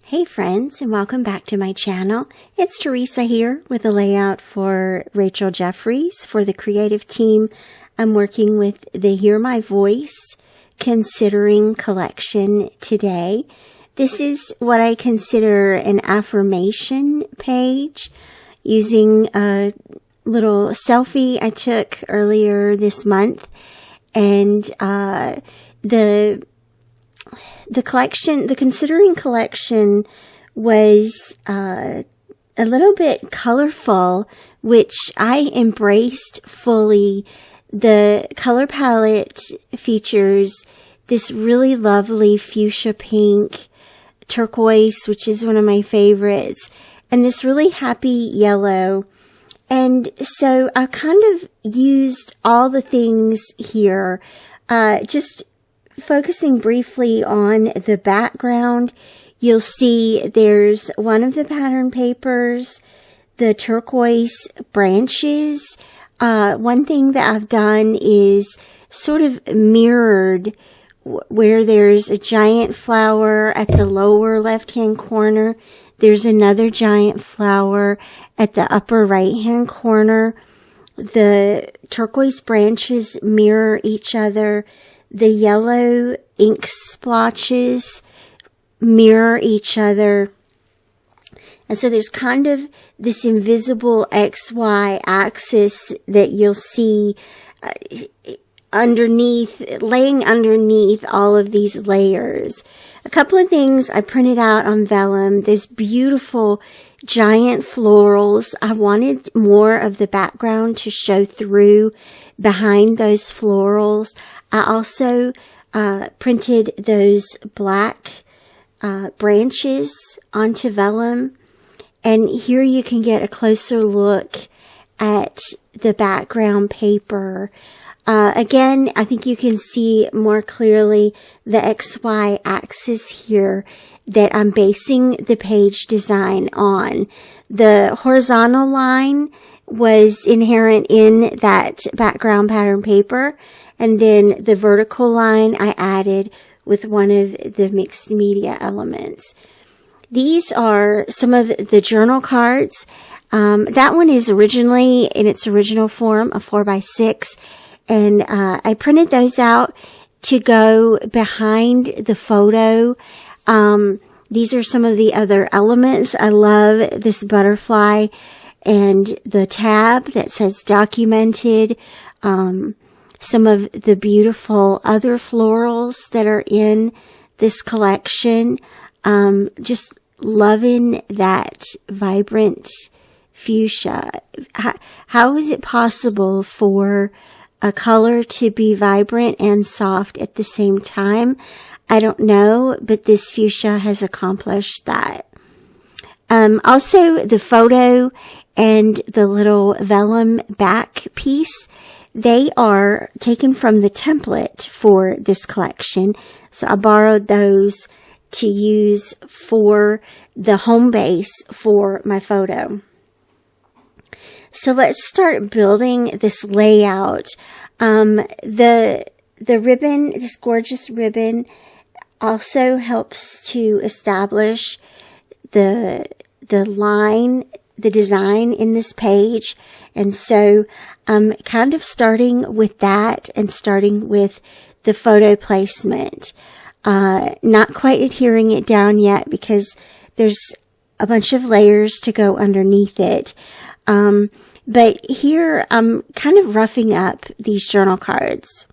Hey friends, and welcome back to my channel. It's Teresa here with a layout for Rachel Jefferies for the creative team. I'm working with the Hear My Voice Considering collection today. This is what I consider an affirmation page using a little selfie I took earlier this month. And the collection, the Considering collection was a little bit colorful, which I embraced fully. The color palette features this really lovely fuchsia pink, turquoise, which is one of my favorites, and this really happy yellow. And so I kind of used all the things here, just focusing briefly on the background. You'll see there's one of the pattern papers, the turquoise branches. One thing that I've done is sort of mirrored where there's a giant flower at the lower left-hand corner. There's another giant flower at the upper right-hand corner. The turquoise branches mirror each other. The yellow ink splotches mirror each other. And so there's kind of this invisible XY axis that you'll see laying underneath all of these layers. A couple of things I printed out on vellum. There's beautiful giant florals. I wanted more of the background to show through behind those florals. I also printed those black branches onto vellum. And here you can get a closer look at the background paper. Again, I think you can see more clearly the XY axis here that I'm basing the page design on. The horizontal line was inherent in that background pattern paper, and then the vertical line I added with one of the mixed media elements. These are some of the journal cards. That one is originally, in its original form, a 4x6. And I printed those out to go behind the photo. These are some of the other elements. I love this butterfly and the tab that says documented. Some of the beautiful other florals that are in this collection. Just loving that vibrant fuchsia. How is it possible for a color to be vibrant and soft at the same time? I don't know, but this fuchsia has accomplished that. Also, the photo and the little vellum back piece, they are taken from the template for this collection. So I borrowed those to use for the home base for my photo. So let's start building this layout. The ribbon, this gorgeous ribbon, also helps to establish the line, the design in this page. And so I'm kind of starting with that and starting with the photo placement. Not quite adhering it down yet because there's a bunch of layers to go underneath it. But here I'm kind of roughing up these journal cards.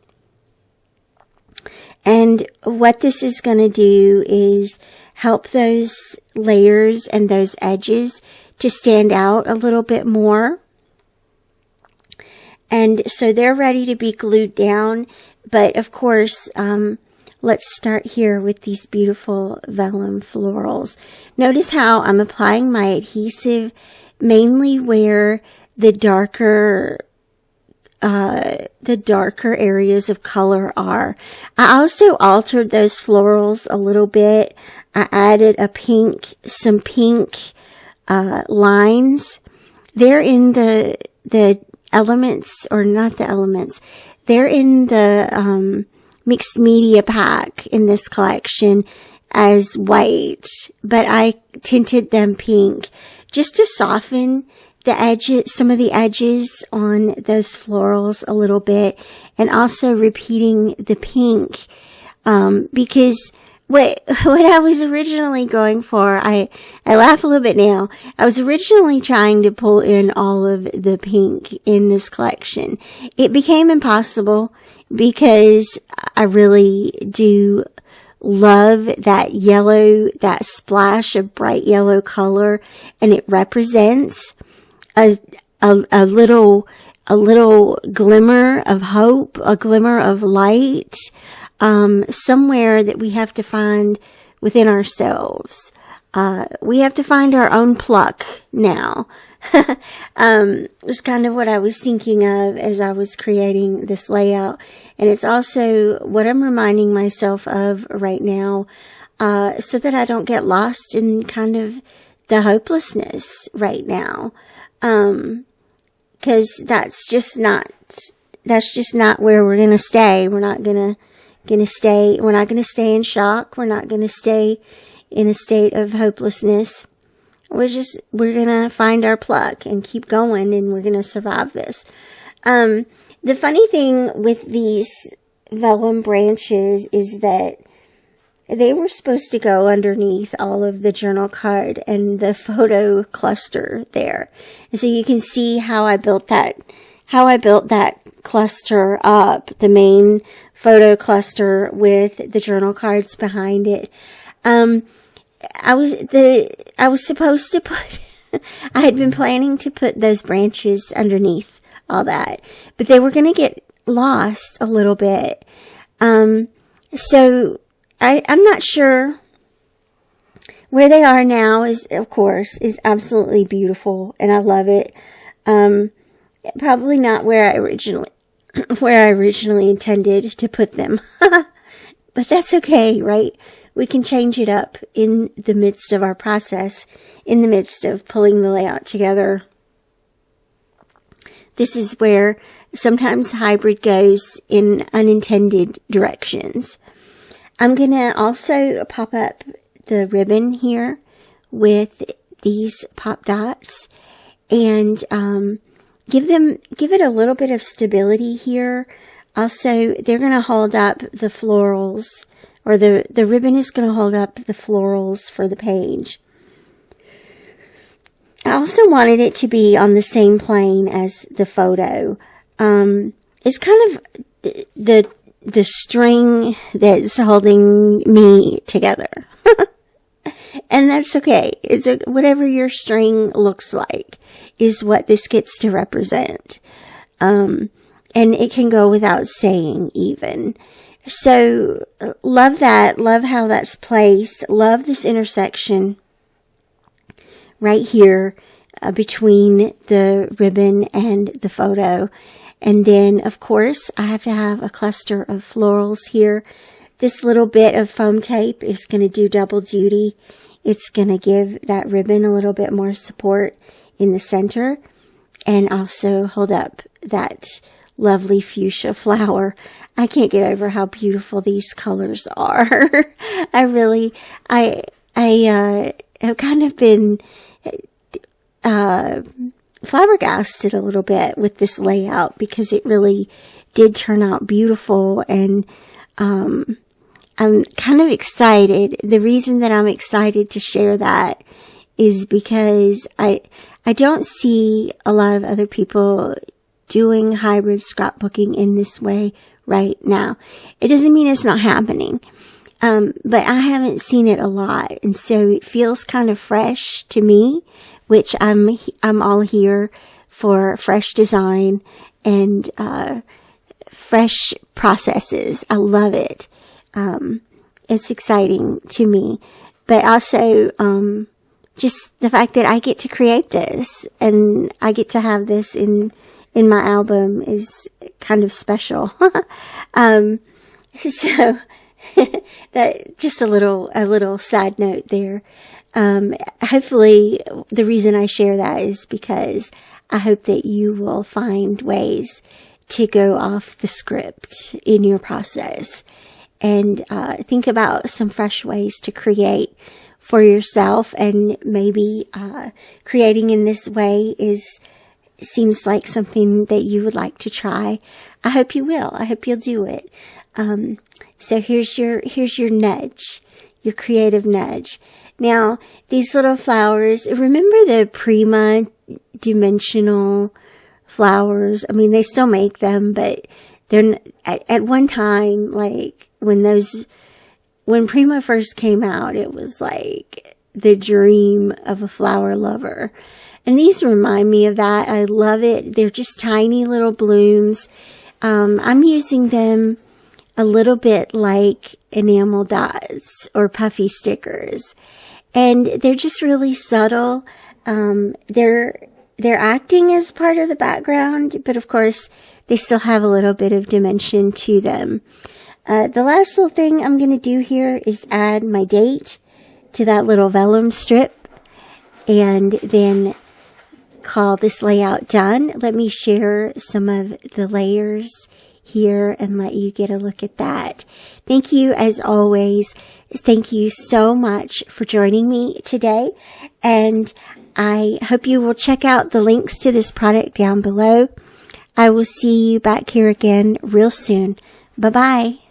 And what this is going to do is help those layers and those edges to stand out a little bit more. And so they're ready to be glued down. But of course, let's start here with these beautiful vellum florals. Notice how I'm applying my adhesive mainly where the darker areas of color are. I also altered those florals a little bit. I added some pink lines. They're in the elements, or not the elements. They're in the mixed media pack in this collection. as white, but I tinted them pink just to soften the edges, some of the edges on those florals a little bit, and also repeating the pink, because what I was originally going for, I laugh a little bit now. I was originally trying to pull in all of the pink in this collection. It became impossible because I really do love that yellow, that splash of bright yellow color, and it represents a little glimmer of hope, a glimmer of light, somewhere that we have to find within ourselves. We have to find our own pluck now. It's kind of what I was thinking of as I was creating this layout. And it's also what I'm reminding myself of right now, so that I don't get lost in kind of the hopelessness right now. 'Cause that's just not where we're going to stay. We're not going to stay in shock. We're not going to stay in a state of hopelessness. We're going to find our pluck and keep going, and we're going to survive this. The funny thing with these vellum branches is that they were supposed to go underneath all of the journal card and the photo cluster there. And so you can see how I built that cluster up, the main photo cluster with the journal cards behind it. I was supposed to put, I had been planning to put those branches underneath all that, but they were going to get lost a little bit. So I'm not sure. Where they are now is absolutely beautiful, and I love it. Probably not where I originally intended to put them. But that's okay, right? We can change it up in the midst of our process, in the midst of pulling the layout together. This is where sometimes hybrid goes in unintended directions. I'm going to also pop up the ribbon here with these pop dots and give it a little bit of stability here. Also, they're going to hold up the florals, or the ribbon is going to hold up the florals for the page. I also wanted it to be on the same plane as the photo. It's kind of the string that's holding me together. And that's okay. Whatever your string looks like is what this gets to represent. And it can go without saying even. So love that. Love how that's placed. Love this intersection right here between the ribbon and the photo. And then, of course, I have to have a cluster of florals here. This little bit of foam tape is going to do double duty. It's going to give that ribbon a little bit more support in the center and also hold up that lovely fuchsia flower. I can't get over how beautiful these colors are. I have kind of been flabbergasted a little bit with this layout because it really did turn out beautiful, and I'm kind of excited. The reason that I'm excited to share that is because I don't see a lot of other people doing hybrid scrapbooking in this way right now. It doesn't mean it's not happening, but I haven't seen it a lot, and so it feels kind of fresh to me, which I'm all here for fresh design and fresh processes. I love it. It's exciting to me, but also just the fact that I get to create this and I get to have this in my album is kind of special. So that just a little side note there. Hopefully the reason I share that is because I hope that you will find ways to go off the script in your process and think about some fresh ways to create for yourself. And maybe creating in this way seems like something that you would like to try. I hope you will. I hope you'll do it. So here's your nudge, your creative nudge. Now, these little flowers, remember the prima dimensional flowers? I mean, they still make them, but they're at one time, like when Prima first came out, it was like the dream of a flower lover. And these remind me of that. I love it. They're just tiny little blooms. I'm using them a little bit like enamel dots or puffy stickers. And they're just really subtle. They're acting as part of the background, but of course, they still have a little bit of dimension to them. The last little thing I'm going to do here is add my date to that little vellum strip, and then call this layout done. Let me share some of the layers here and let you get a look at that. Thank you, as always. Thank you so much for joining me today, and I hope you will check out the links to this product down below. I will see you back here again real soon. Bye-bye.